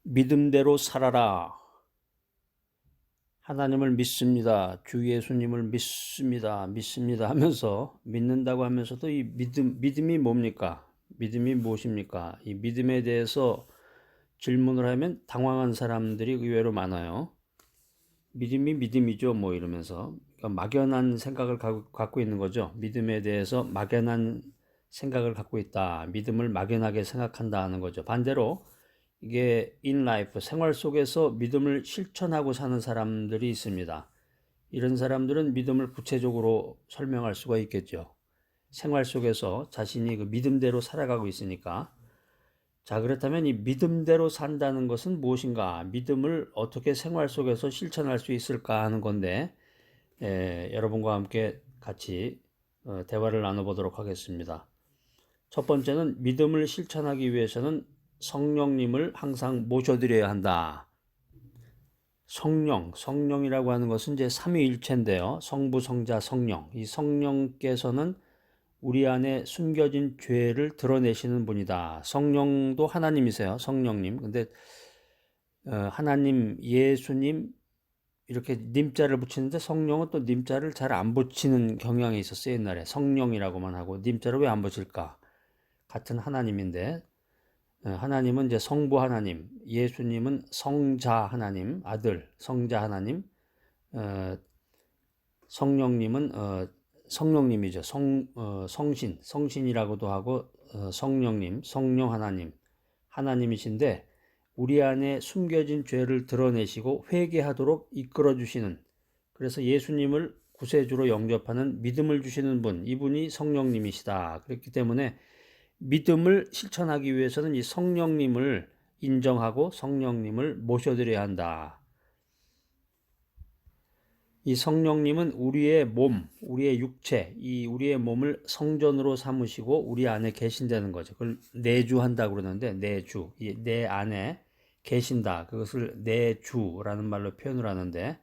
믿음대로 살아라. 하나님을 믿습니다. 주 예수님을 믿습니다 하면서 믿는다고 하면서도 이 믿음이 뭡니까? 믿음이 무엇입니까? 이 믿음에 대해서 질문을 하면 당황한 사람들이 의외로 많아요. 믿음이 믿음이죠, 뭐 이러면서. 그러니까 막연한 생각을 갖고 있는 거죠. 믿음에 대해서 막연한 생각을 갖고 있다. 믿음을 막연하게 생각한다 하는 거죠. 반대로 이게 in life, 생활 속에서 믿음을 실천하고 사는 사람들이 있습니다. 이런 사람들은 믿음을 구체적으로 설명할 수가 있겠죠. 생활 속에서 자신이 그 믿음대로 살아가고 있으니까. 자, 그렇다면 이 믿음대로 산다는 것은 무엇인가? 믿음을 어떻게 생활 속에서 실천할 수 있을까 하는 건데, 여러분과 함께 같이 대화를 나눠보도록 하겠습니다. 첫 번째는 믿음을 실천하기 위해서는 성령님을 항상 모셔드려야 한다. 성령이라고 하는 것은 이제 삼위일체인데요. 성부, 성자, 성령. 이 성령께서는 우리 안에 숨겨진 죄를 드러내시는 분이다. 성령도 하나님이세요. 성령님. 근데 하나님, 예수님 이렇게 님자를 붙이는데 성령은 또 님자를 잘 안 붙이는 경향이 있었어요. 옛날에 성령이라고만 하고 님자를 왜 안 붙일까? 같은 하나님인데 하나님은 이제 성부 하나님, 예수님은 성자 하나님, 아들, 성자 하나님, 성령님은 성령님이죠. 성신이라고도 하고 성령님, 성령 하나님, 하나님이신데 우리 안에 숨겨진 죄를 드러내시고 회개하도록 이끌어 주시는, 그래서 예수님을 구세주로 영접하는 믿음을 주시는 분, 이분이 성령님이시다. 그렇기 때문에 믿음을 실천하기 위해서는 이 성령님을 인정하고 성령님을 모셔드려야 한다. 이 성령님은 우리의 몸, 우리의 육체, 이 우리의 몸을 성전으로 삼으시고 우리 안에 계신다는 거죠. 그걸 내주한다고 그러는데 내주, 내 안에 계신다. 그것을 내주라는 말로 표현을 하는데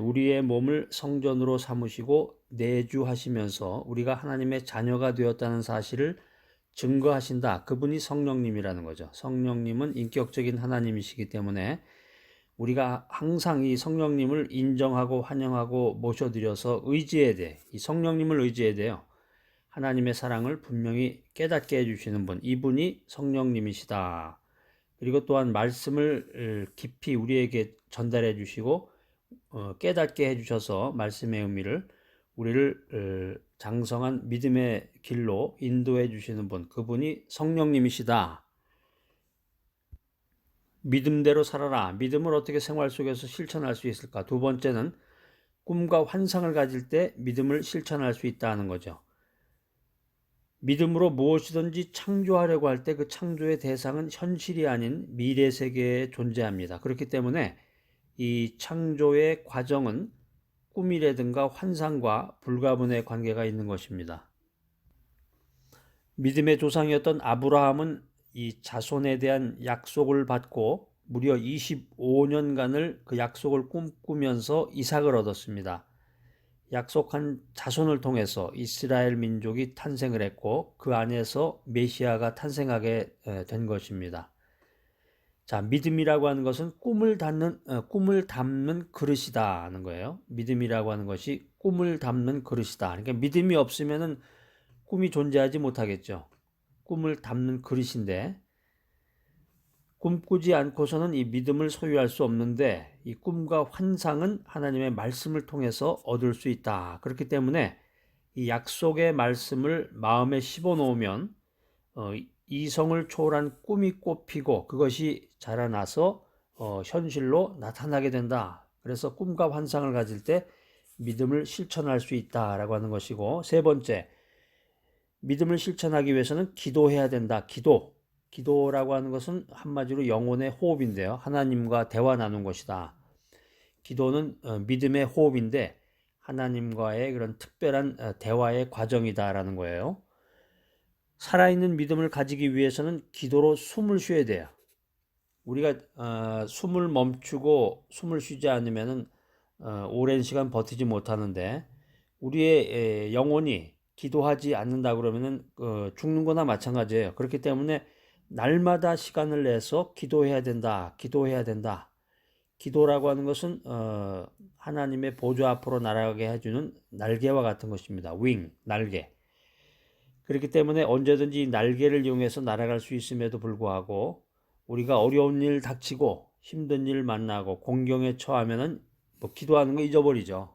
우리의 몸을 성전으로 삼으시고 내주하시면서 우리가 하나님의 자녀가 되었다는 사실을 증거하신다. 그분이 성령님이라는 거죠. 성령님은 인격적인 하나님이시기 때문에 우리가 항상 이 성령님을 인정하고 환영하고 모셔드려서 의지해야 돼. 이 성령님을 의지해야 돼요. 하나님의 사랑을 분명히 깨닫게 해주시는 분, 이분이 성령님이시다. 그리고 또한 말씀을 깊이 우리에게 전달해 주시고 깨닫게 해주셔서 말씀의 의미를 우리를 장성한 믿음의 길로 인도해 주시는 분, 그분이 성령님이시다. 믿음대로 살아라. 믿음을 어떻게 생활 속에서 실천할 수 있을까? 두 번째는 꿈과 환상을 가질 때 믿음을 실천할 수 있다는 거죠. 믿음으로 무엇이든지 창조하려고 할 때 그 창조의 대상은 현실이 아닌 미래 세계에 존재합니다. 그렇기 때문에 이 창조의 과정은 꿈이라든가 환상과 불가분의 관계가 있는 것입니다. 믿음의 조상이었던 아브라함은 이 자손에 대한 약속을 받고 무려 25년간을 그 약속을 꿈꾸면서 이삭을 얻었습니다. 약속한 자손을 통해서 이스라엘 민족이 탄생을 했고 그 안에서 메시아가 탄생하게 된 것입니다. 자, 믿음이라고 하는 것은 꿈을 담는 그릇이다 하는 거예요. 믿음이라고 하는 것이 꿈을 담는 그릇이다. 그러니까 믿음이 없으면은 꿈이 존재하지 못하겠죠. 꿈을 담는 그릇인데 꿈꾸지 않고서는 이 믿음을 소유할 수 없는데 이 꿈과 환상은 하나님의 말씀을 통해서 얻을 수 있다. 그렇기 때문에 이 약속의 말씀을 마음에 심어놓으면 이성을 초월한 꿈이 꽃피고 그것이 자라나서 현실로 나타나게 된다. 그래서 꿈과 환상을 가질 때 믿음을 실천할 수 있다라고 하는 것이고, 세 번째, 믿음을 실천하기 위해서는 기도해야 된다. 기도라고 하는 것은 한마디로 영혼의 호흡인데요. 하나님과 대화 나눈 것이다. 기도는 믿음의 호흡인데 하나님과의 그런 특별한 대화의 과정이다라는 거예요. 살아있는 믿음을 가지기 위해서는 기도로 숨을 쉬어야 돼요. 우리가 숨을 멈추고 숨을 쉬지 않으면 오랜 시간 버티지 못하는데 우리의 영혼이 기도하지 않는다 그러면은 죽는 거나 마찬가지예요. 그렇기 때문에 날마다 시간을 내서 기도해야 된다. 기도해야 된다. 기도라고 하는 것은 하나님의 보좌 앞으로 날아가게 해주는 날개와 같은 것입니다. 윙, 날개. 그렇기 때문에 언제든지 날개를 이용해서 날아갈 수 있음에도 불구하고 우리가 어려운 일 닥치고 힘든 일 만나고 공경에 처하면은 뭐 기도하는 거 잊어버리죠.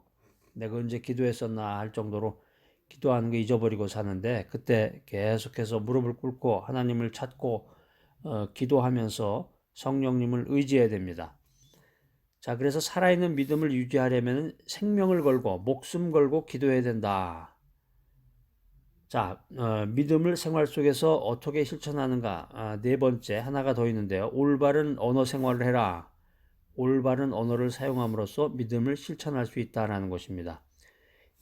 내가 언제 기도했었나 할 정도로 기도하는 거 잊어버리고 사는데, 그때 계속해서 무릎을 꿇고 하나님을 찾고 기도하면서 성령님을 의지해야 됩니다. 자, 그래서 살아있는 믿음을 유지하려면 생명을 걸고 목숨 걸고 기도해야 된다. 자, 믿음을 생활 속에서 어떻게 실천하는가? 네 번째 하나가 더 있는데요. 올바른 언어 생활을 해라. 올바른 언어를 사용함으로써 믿음을 실천할 수 있다라는 것입니다.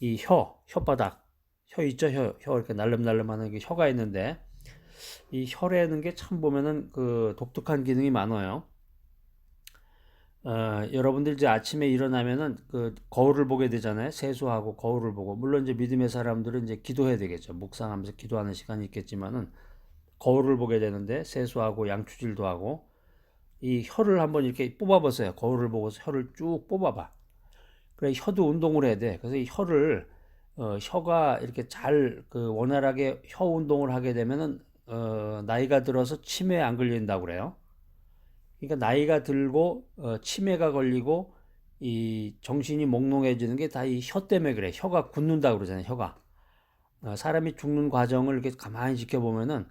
이 혓바닥, 혀 있죠? 혀 이렇게 날름날름하는 게 혀가 있는데, 이 혀라는 게 참 보면은 그 독특한 기능이 많아요. 여러분들 이제 아침에 일어나면은 그 거울을 보게 되잖아요. 세수하고 거울을 보고. 물론 이제 믿음의 사람들은 이제 기도해야 되겠죠. 묵상하면서 기도하는 시간이 있겠지만은 거울을 보게 되는데 세수하고 양치질도 하고 이 혀를 한번 이렇게 뽑아보세요. 거울을 보고서 혀를 쭉 뽑아봐. 그래 혀도 운동을 해야 돼. 그래서 이 혀를 혀가 이렇게 잘 그 원활하게 혀 운동을 하게 되면은 나이가 들어서 치매에 안 걸린다고 그래요. 그러니까 나이가 들고 치매가 걸리고 이 정신이 몽롱해지는 게 다 이 혀 때문에 그래. 혀가 굳는다 그러잖아요. 혀가. 사람이 죽는 과정을 이렇게 가만히 지켜보면은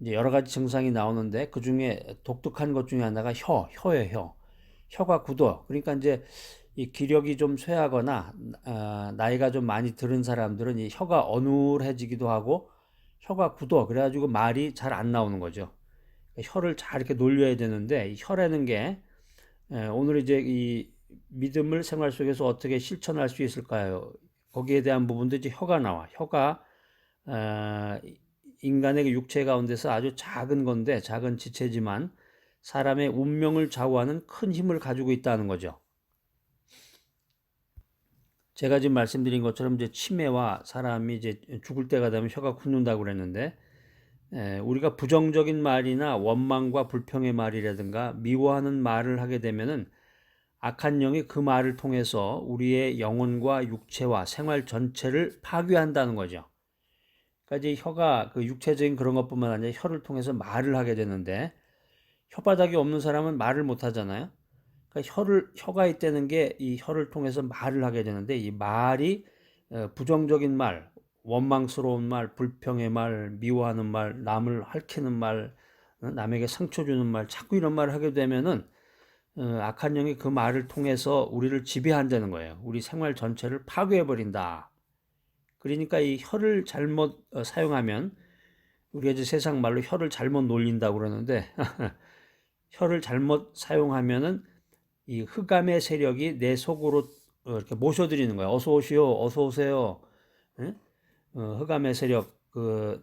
이제 여러 가지 증상이 나오는데 그 중에 독특한 것 중에 하나가 혀예요. 혀가 굳어. 그러니까 이제 이 기력이 좀 쇠하거나 나이가 좀 많이 들은 사람들은 이 혀가 어눌해지기도 하고 혀가 굳어. 그래가지고 말이 잘 안 나오는 거죠. 혀를 잘 이렇게 놀려야 되는데 이 혀라는 게 오늘 이제 이 믿음을 생활 속에서 어떻게 실천할 수 있을까요? 거기에 대한 부분도 이제 혀가 나와. 혀가 어, 인간의 그 육체 가운데서 아주 작은 건데 작은 지체지만 사람의 운명을 좌우하는 큰 힘을 가지고 있다는 거죠. 제가 지금 말씀드린 것처럼 이제 치매와 사람이 이제 죽을 때가 되면 혀가 굳는다고 그랬는데 우리가 부정적인 말이나 원망과 불평의 말이라든가 미워하는 말을 하게 되면은 악한 영이 그 말을 통해서 우리의 영혼과 육체와 생활 전체를 파괴한다는 거죠. 그러니까 이제 혀가 그 육체적인 그런 것뿐만 아니라 혀를 통해서 말을 하게 되는데 혓바닥이 없는 사람은 말을 못 하잖아요. 그러니까 혀가 있다는 게 이 혀를 통해서 말을 하게 되는데 이 말이 부정적인 말, 원망스러운 말, 불평의 말, 미워하는 말, 남을 핥히는 말, 남에게 상처 주는 말, 자꾸 이런 말을 하게 되면은 악한 영이 그 말을 통해서 우리를 지배한다는 거예요. 우리 생활 전체를 파괴해 버린다. 그러니까 이 혀를 잘못 사용하면 우리가 이제 세상 말로 혀를 잘못 놀린다고 그러는데 혀를 잘못 사용하면은 이 흑암의 세력이 내 속으로 이렇게 모셔들이는 거야. 어서 오시오, 어서 오세요. 예? 흑암의 세력, 그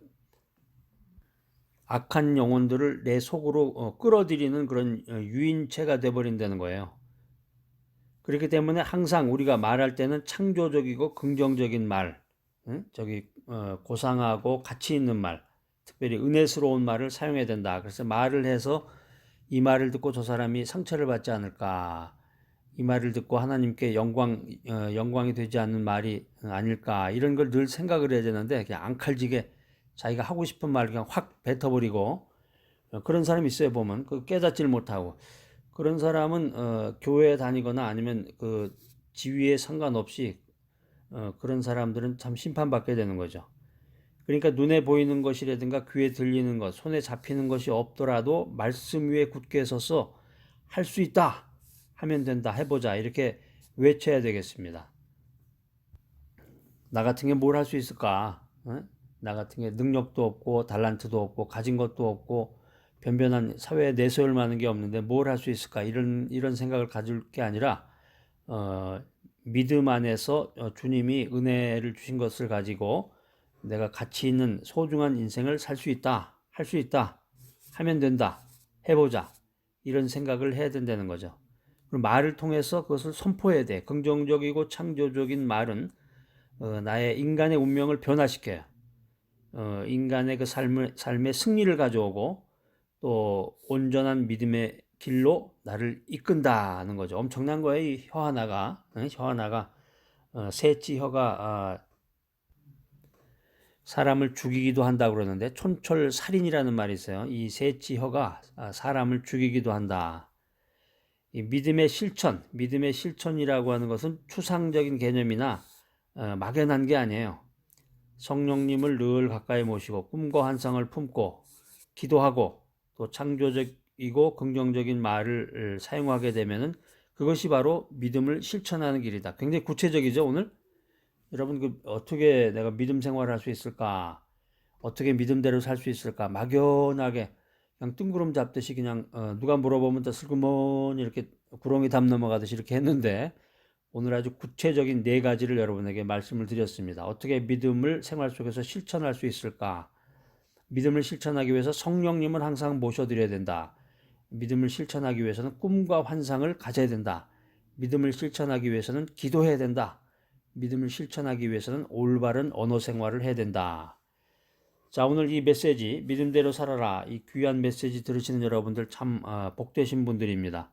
악한 영혼들을 내 속으로 끌어들이는 그런 유인체가 돼버린다는 거예요. 그렇기 때문에 항상 우리가 말할 때는 창조적이고 긍정적인 말, 저기 고상하고 가치 있는 말, 특별히 은혜스러운 말을 사용해야 된다. 그래서 말을 해서 이 말을 듣고 저 사람이 상처를 받지 않을까, 이 말을 듣고 하나님께 영광이 되지 않는 말이 아닐까, 이런 걸 늘 생각을 해야 되는데 그냥 앙칼지게 자기가 하고 싶은 말 그냥 확 뱉어버리고 그런 사람이 있어요. 보면 그 깨닫지를 못하고 그런 사람은 교회에 다니거나 아니면 그 지위에 상관없이 그런 사람들은 참 심판받게 되는 거죠. 그러니까 눈에 보이는 것이라든가 귀에 들리는 것, 손에 잡히는 것이 없더라도 말씀 위에 굳게 서서 할 수 있다 하면 된다, 해보자, 이렇게 외쳐야 되겠습니다. 나 같은 게 뭘 할 수 있을까? 나 같은 게 능력도 없고 달란트도 없고 가진 것도 없고 변변한 사회에 내세울 만한 게 없는데 뭘 할 수 있을까? 이런 생각을 가질 게 아니라 믿음 안에서 주님이 은혜를 주신 것을 가지고 내가 가치 있는 소중한 인생을 살 수 있다, 할 수 있다, 하면 된다, 해보자, 이런 생각을 해야 된다는 거죠. 그리고 말을 통해서 그것을 선포해야 돼. 긍정적이고 창조적인 말은 나의 인간의 운명을 변화시켜요. 인간의 그 삶의 승리를 가져오고 또 온전한 믿음의 길로 나를 이끈다는 거죠. 엄청난 거예요. 이 혀 하나가, 혀 하나가, 셋째 혀가 사람을 죽이기도 한다 그러는데 촌철살인이라는 말이 있어요. 이 셋째 혀가 사람을 죽이기도 한다. 이 믿음의 실천이라고 하는 것은 추상적인 개념이나 막연한 게 아니에요. 성령님을 늘 가까이 모시고 꿈과 환상을 품고 기도하고 또 창조적이고 긍정적인 말을 사용하게 되면은 그것이 바로 믿음을 실천하는 길이다. 굉장히 구체적이죠, 오늘? 여러분, 어떻게 내가 믿음 생활을 할 수 있을까? 어떻게 믿음대로 살 수 있을까? 막연하게 그냥 뜬구름 잡듯이 그냥 누가 물어보면 또 슬그머니 이렇게 구렁이 담 넘어가듯이 이렇게 했는데 오늘 아주 구체적인 네 가지를 여러분에게 말씀을 드렸습니다. 어떻게 믿음을 생활 속에서 실천할 수 있을까? 믿음을 실천하기 위해서 성령님을 항상 모셔드려야 된다. 믿음을 실천하기 위해서는 꿈과 환상을 가져야 된다. 믿음을 실천하기 위해서는 기도해야 된다. 믿음을 실천하기 위해서는 올바른 언어 생활을 해야 된다. 자, 오늘 이 메시지 믿음대로 살아라, 이 귀한 메시지 들으시는 여러분들 참 복되신 분들입니다.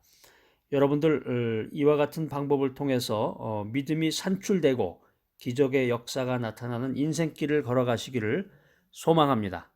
여러분들 이와 같은 방법을 통해서 믿음이 산출되고 기적의 역사가 나타나는 인생길을 걸어가시기를 소망합니다.